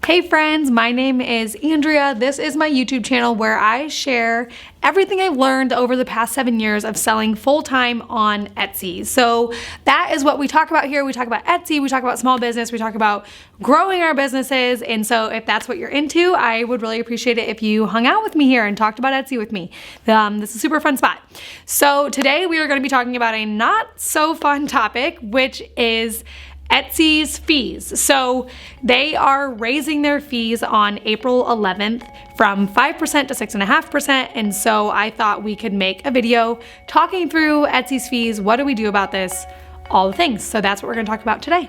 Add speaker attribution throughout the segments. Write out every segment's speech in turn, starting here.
Speaker 1: Hey friends, my name is Andrea. This is my YouTube channel where I share everything I've learned over the past 7 years of selling full-time on Etsy. So that is what we talk about here. We talk about Etsy, we talk about small business, we talk about growing our businesses. And so if that's what you're into, I would really appreciate it if you hung out with me here and talked about Etsy with me. This is a super fun spot. So today we are going to be talking about a not so fun topic, which is Etsy's fees. So they are raising their fees on April 11th from 5% to 6.5%. And so I thought we could make a video talking through Etsy's fees. What do we do about this? All the things. So that's what we're going to talk about today.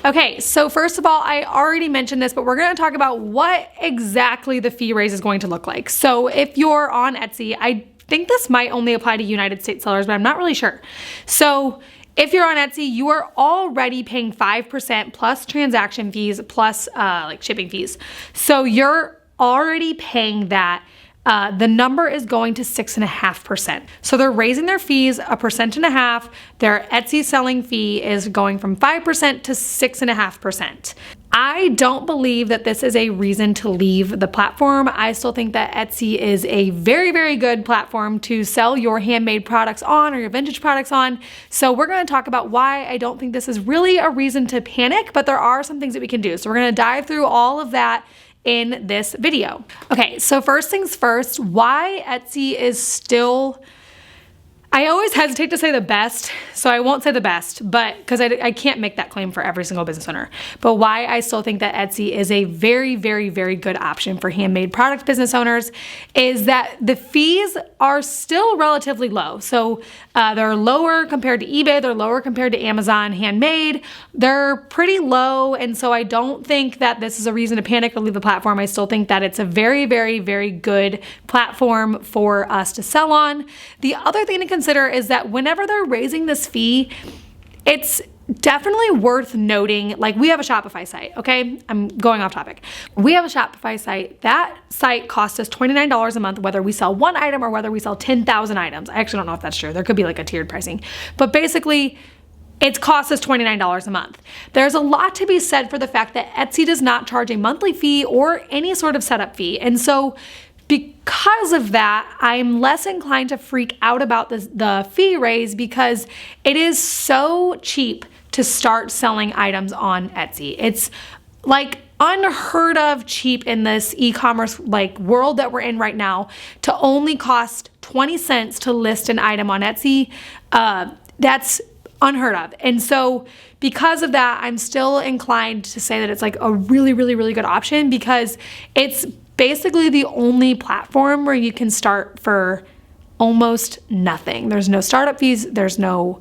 Speaker 1: Okay, so first of all, I already mentioned this, but we're gonna talk about what exactly the fee raise is going to look like. So if you're on Etsy, I think this might only apply to United States sellers, but I'm not really sure. So if you're on Etsy, you are already paying 5% plus transaction fees plus like shipping fees. So you're already paying that. The number is going to 6.5%. So they're raising their fees 1.5%. Their Etsy selling fee is going from 5% to 6.5%. I don't believe that this is a reason to leave the platform. I still think that Etsy is a very, very good platform to sell your handmade products on or your vintage products on. So we're going to talk about why I don't think this is really a reason to panic, but there are some things that we can do. So we're going to dive through all of that in this video. Okay, so first things first, why Etsy is still, I always hesitate to say the best, so I won't say the best, but because I can't make that claim for every single business owner, but why I still think that Etsy is a very, very, very good option for handmade product business owners is that the fees are still relatively low. So they're lower compared to eBay, they're lower compared to Amazon Handmade, they're pretty low, and so I don't think that this is a reason to panic or leave the platform. I still think that it's a very, very, very good platform for us to sell on. The other thing to consider is that whenever they're raising this fee, it's definitely worth noting, like we have a Shopify site, okay? I'm going off topic. We have a Shopify site. That site costs us $29 a month, whether we sell one item or whether we sell 10,000 items. I actually don't know if that's true. There could be like a tiered pricing, but basically it costs us $29 a month. There's a lot to be said for the fact that Etsy does not charge a monthly fee or any sort of setup fee. And so because of that, I'm less inclined to freak out about the fee raise because it is so cheap to start selling items on Etsy. It's like unheard of cheap in this e-commerce like world that we're in right now to only cost 20 cents to list an item on Etsy. That's unheard of. And so because of that, I'm still inclined to say that it's like a really, really, really good option because it's basically the only platform where you can start for almost nothing. There's no startup fees, there's no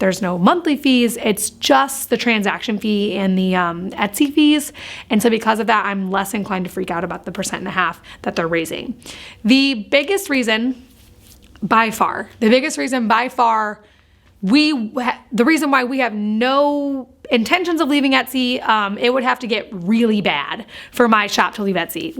Speaker 1: monthly fees, it's just the transaction fee and the Etsy fees. And so because of that, I'm less inclined to freak out about the 1.5% that they're raising. The biggest reason by far, the reason why we have no intentions of leaving Etsy, it would have to get really bad for my shop to leave Etsy.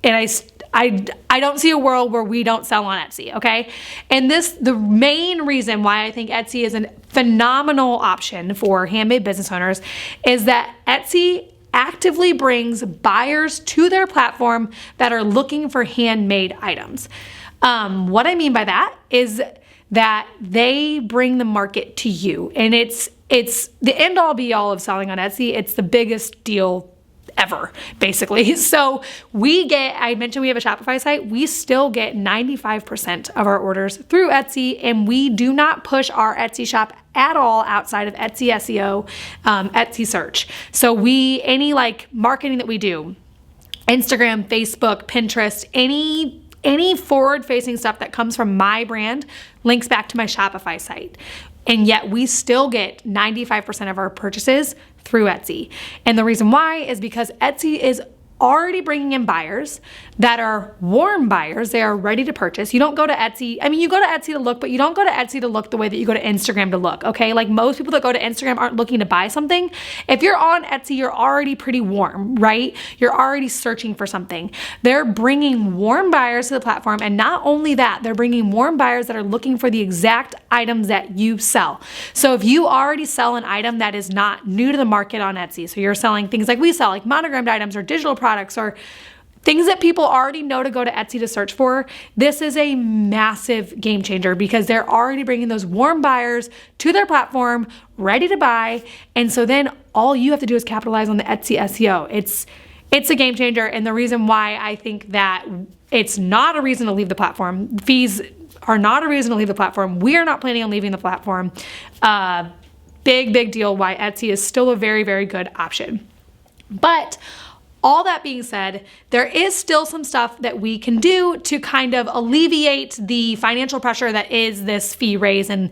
Speaker 1: And I don't see a world where we don't sell on Etsy, okay? And the main reason why I think Etsy is a phenomenal option for handmade business owners is that Etsy actively brings buyers to their platform that are looking for handmade items. What I mean by that is that they bring the market to you, and it's the end all be all of selling on Etsy. It's the biggest deal ever, basically. So I mentioned we have a Shopify site. We still get 95% of our orders through Etsy, and we do not push our Etsy shop at all outside of Etsy SEO, Etsy search. So any like marketing that we do, Instagram, Facebook, Pinterest, any forward-facing stuff that comes from my brand links back to my Shopify site. And yet we still get 95% of our purchases through Etsy. And the reason why is because Etsy is already bringing in buyers that are warm buyers. They are ready to purchase. You don't go to Etsy. I mean, you go to Etsy to look, but you don't go to Etsy to look the way that you go to Instagram to look, okay? Like most people that go to Instagram aren't looking to buy something. If you're on Etsy, you're already pretty warm, right? You're already searching for something. They're bringing warm buyers to the platform. And not only that, they're bringing warm buyers that are looking for the exact items that you sell. So if you already sell an item that is not new to the market on Etsy, so you're selling things like we sell, like monogrammed items or digital products or things that people already know to go to Etsy to search for, this is a massive game changer because they're already bringing those warm buyers to their platform, ready to buy. And so then all you have to do is capitalize on the Etsy SEO. It's a game changer. And the reason why I think that it's not a reason to leave the platform, fees are not a reason to leave the platform. We are not planning on leaving the platform. Big deal why Etsy is still a very, very good option. But all that being said, there is still some stuff that we can do to kind of alleviate the financial pressure that is this fee raise. And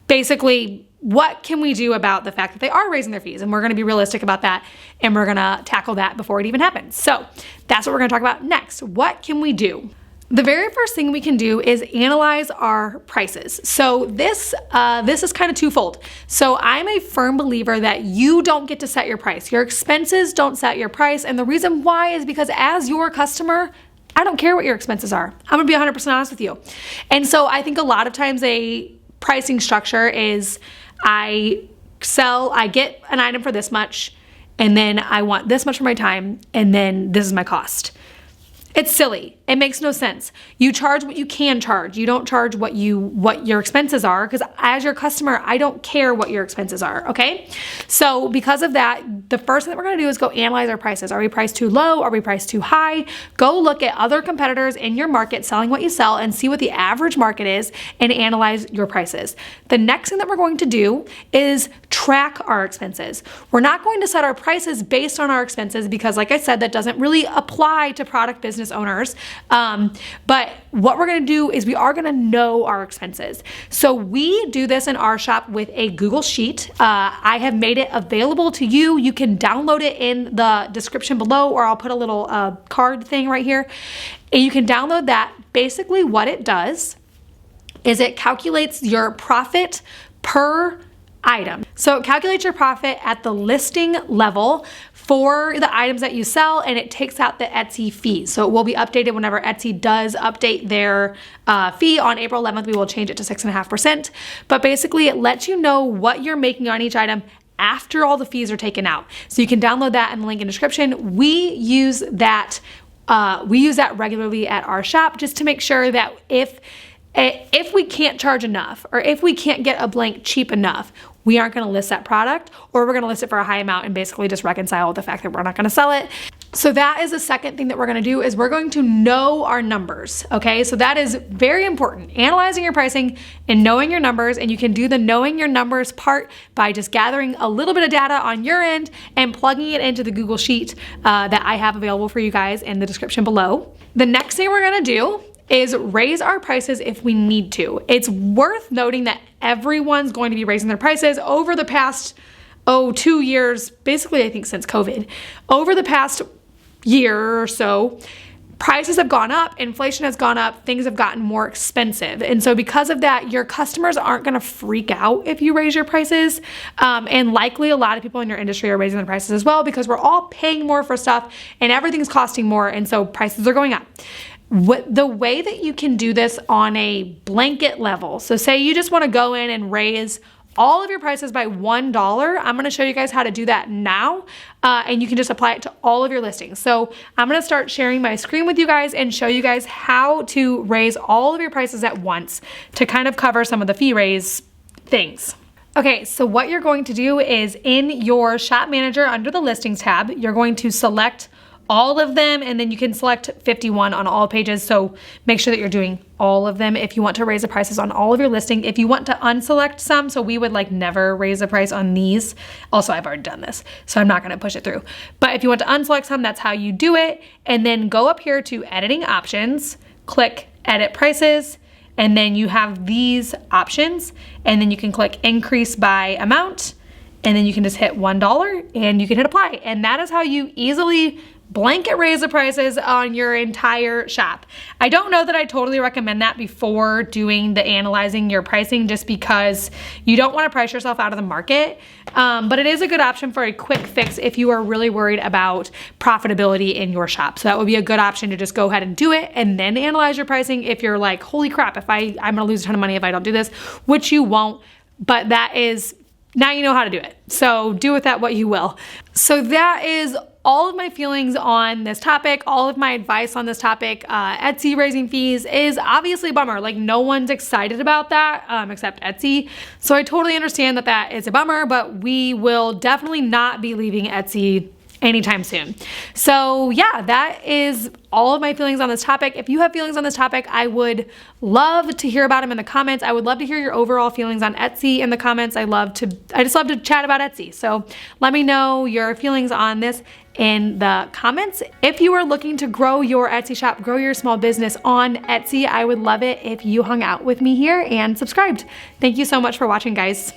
Speaker 1: basically, what can we do about the fact that they are raising their fees? And we're going to be realistic about that. And we're going to tackle that before it even happens. So that's what we're going to talk about next. What can we do? The very first thing we can do is analyze our prices. So this is kind of twofold. So I'm a firm believer that you don't get to set your price. Your expenses don't set your price. And the reason why is because as your customer, I don't care what your expenses are. I'm gonna be 100% honest with you. And so I think a lot of times a pricing structure is I get an item for this much, and then I want this much for my time, and then this is my cost. It's silly. It makes no sense. You charge what you can charge. You don't charge what your expenses are, because as your customer, I don't care what your expenses are, okay? So because of that, the first thing that we're gonna do is go analyze our prices. Are we priced too low? Are we priced too high? Go look at other competitors in your market selling what you sell and see what the average market is and analyze your prices. The next thing that we're going to do is track our expenses. We're not going to set our prices based on our expenses because, like I said, that doesn't really apply to product business owners. But what we're gonna do is we are gonna know our expenses. So we do this in our shop with a Google Sheet. I have made it available to you. You can download it in the description below, or I'll put a little card thing right here. And you can download that. Basically what it does is it calculates your profit per item. So it calculates your profit at the listing level for the items that you sell, and it takes out the Etsy fee. So it will be updated whenever Etsy does update their fee on April 11th. We will change it to 6.5%. But basically it lets you know what you're making on each item after all the fees are taken out. So you can download that in the link in the description. We use that regularly at our shop just to make sure that if we can't charge enough, or if we can't get a blank cheap enough, we aren't gonna list that product, or we're gonna list it for a high amount and basically just reconcile with the fact that we're not gonna sell it. So that is the second thing that we're gonna do, is we're going to know our numbers, okay? So that is very important, analyzing your pricing and knowing your numbers. And you can do the knowing your numbers part by just gathering a little bit of data on your end and plugging it into the Google Sheet that I have available for you guys in the description below. The next thing we're gonna do is raise our prices if we need to. It's worth noting that everyone's going to be raising their prices over the past, 2 years, basically I think since COVID. Over the past year or so, prices have gone up, inflation has gone up, things have gotten more expensive. And so because of that, your customers aren't gonna freak out if you raise your prices. And likely a lot of people in your industry are raising their prices as well, because we're all paying more for stuff and everything's costing more, and so prices are going up. The way that you can do this on a blanket level, so say you just want to go in and raise all of your prices by $1, I'm going to show you guys how to do that now, and you can just apply it to all of your listings. So I'm going to start sharing my screen with you guys and show you guys how to raise all of your prices at once to kind of cover some of the fee raise things. Okay, so what you're going to do is in your shop manager under the listings tab, you're going to select all of them, and then you can select 51 on all pages. So make sure that you're doing all of them if you want to raise the prices on all of your listing. If you want to unselect some, so we would never raise the price on these. Also, I've already done this, so I'm not gonna push it through. But if you want to unselect some, that's how you do it. And then go up here to editing options, click edit prices, and then you have these options, and then you can click increase by amount, and then you can just hit $1 and you can hit apply. And that is how you easily blanket raise the prices on your entire shop. I don't know that I totally recommend that before doing the analyzing your pricing, just because you don't want to price yourself out of the market. But it is a good option for a quick fix if you are really worried about profitability in your shop. So that would be a good option to just go ahead and do it and then analyze your pricing if you're like, holy crap, I'm gonna lose a ton of money if I don't do this, which you won't, but that is, now you know how to do it. So do with that what you will. So that is all of my feelings on this topic, all of my advice on this topic. Etsy raising fees is obviously a bummer. Like, no one's excited about that except Etsy. So I totally understand that that is a bummer, but we will definitely not be leaving Etsy anytime soon. So yeah, that is all of my feelings on this topic. If you have feelings on this topic, I would love to hear about them in the comments. I would love to hear your overall feelings on Etsy in the comments. I just love to chat about Etsy. So let me know your feelings on this in the comments. If you are looking to grow your Etsy shop, grow your small business on Etsy, I would love it if you hung out with me here and subscribed. Thank you so much for watching, guys.